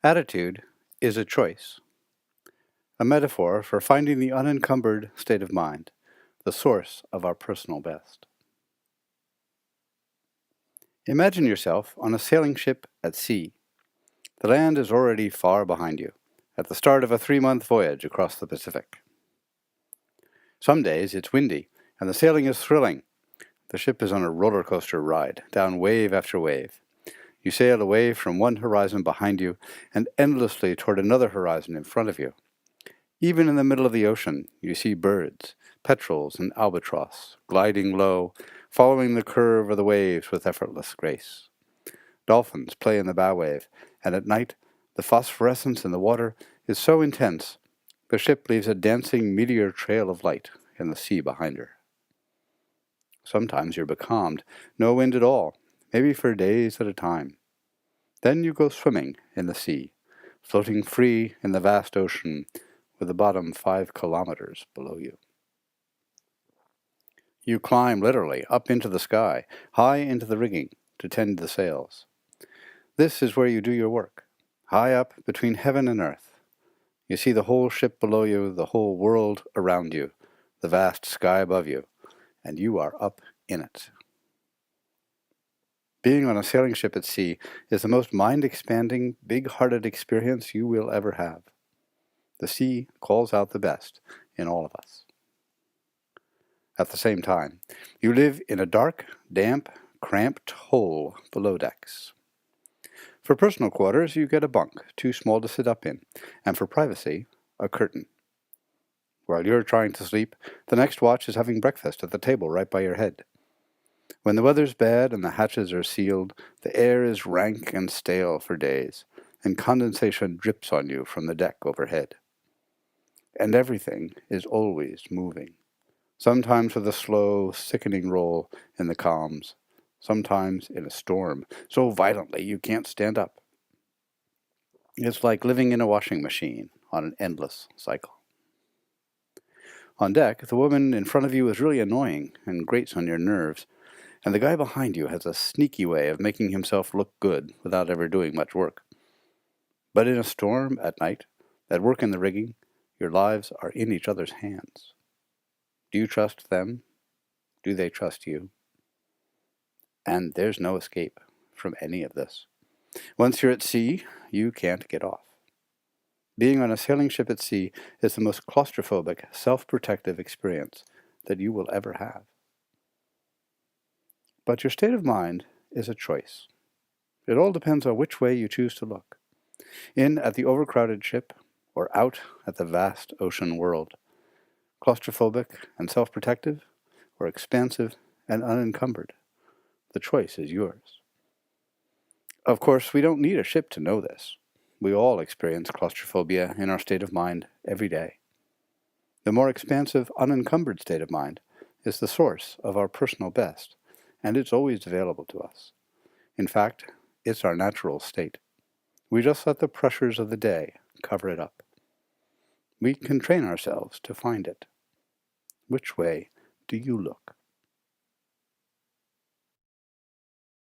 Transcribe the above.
Attitude is a choice, a metaphor for finding the unencumbered state of mind, the source of our personal best. Imagine yourself on a sailing ship at sea. The land is already far behind you, at the start of a 3-month voyage across the Pacific. Some days it's windy, and the sailing is thrilling. The ship is on a roller coaster ride, down wave after wave. You sail away from one horizon behind you and endlessly toward another horizon in front of you. Even in the middle of the ocean, you see birds, petrels and albatross, gliding low, following the curve of the waves with effortless grace. Dolphins play in the bow wave, and at night, the phosphorescence in the water is so intense, the ship leaves a dancing meteor trail of light in the sea behind her. Sometimes you're becalmed, no wind at all, maybe for days at a time. Then you go swimming in the sea, floating free in the vast ocean with the bottom 5 kilometers below you. You climb literally up into the sky, high into the rigging, to tend the sails. This is where you do your work, high up between heaven and earth. You see the whole ship below you, the whole world around you, the vast sky above you, and you are up in it. Being on a sailing ship at sea is the most mind-expanding, big-hearted experience you will ever have. The sea calls out the best in all of us. At the same time, you live in a dark, damp, cramped hole below decks. For personal quarters, you get a bunk, too small to sit up in, and for privacy, a curtain. While you're trying to sleep, the next watch is having breakfast at the table right by your head. When the weather's bad and the hatches are sealed, the air is rank and stale for days, and condensation drips on you from the deck overhead. And everything is always moving, sometimes with a slow, sickening roll in the calms, sometimes in a storm, so violently you can't stand up. It's like living in a washing machine on an endless cycle. On deck, the woman in front of you is really annoying and grates on your nerves, and the guy behind you has a sneaky way of making himself look good without ever doing much work. But in a storm at night, at work in the rigging, your lives are in each other's hands. Do you trust them? Do they trust you? And there's no escape from any of this. Once you're at sea, you can't get off. Being on a sailing ship at sea is the most claustrophobic, self-protective experience that you will ever have. But your state of mind is a choice. It all depends on which way you choose to look. In at the overcrowded ship, or out at the vast ocean world. Claustrophobic and self-protective, or expansive and unencumbered. The choice is yours. Of course, we don't need a ship to know this. We all experience claustrophobia in our state of mind every day. The more expansive, unencumbered state of mind is the source of our personal best, and it's always available to us. In fact, it's our natural state. We just let the pressures of the day cover it up. We can train ourselves to find it. Which way do you look?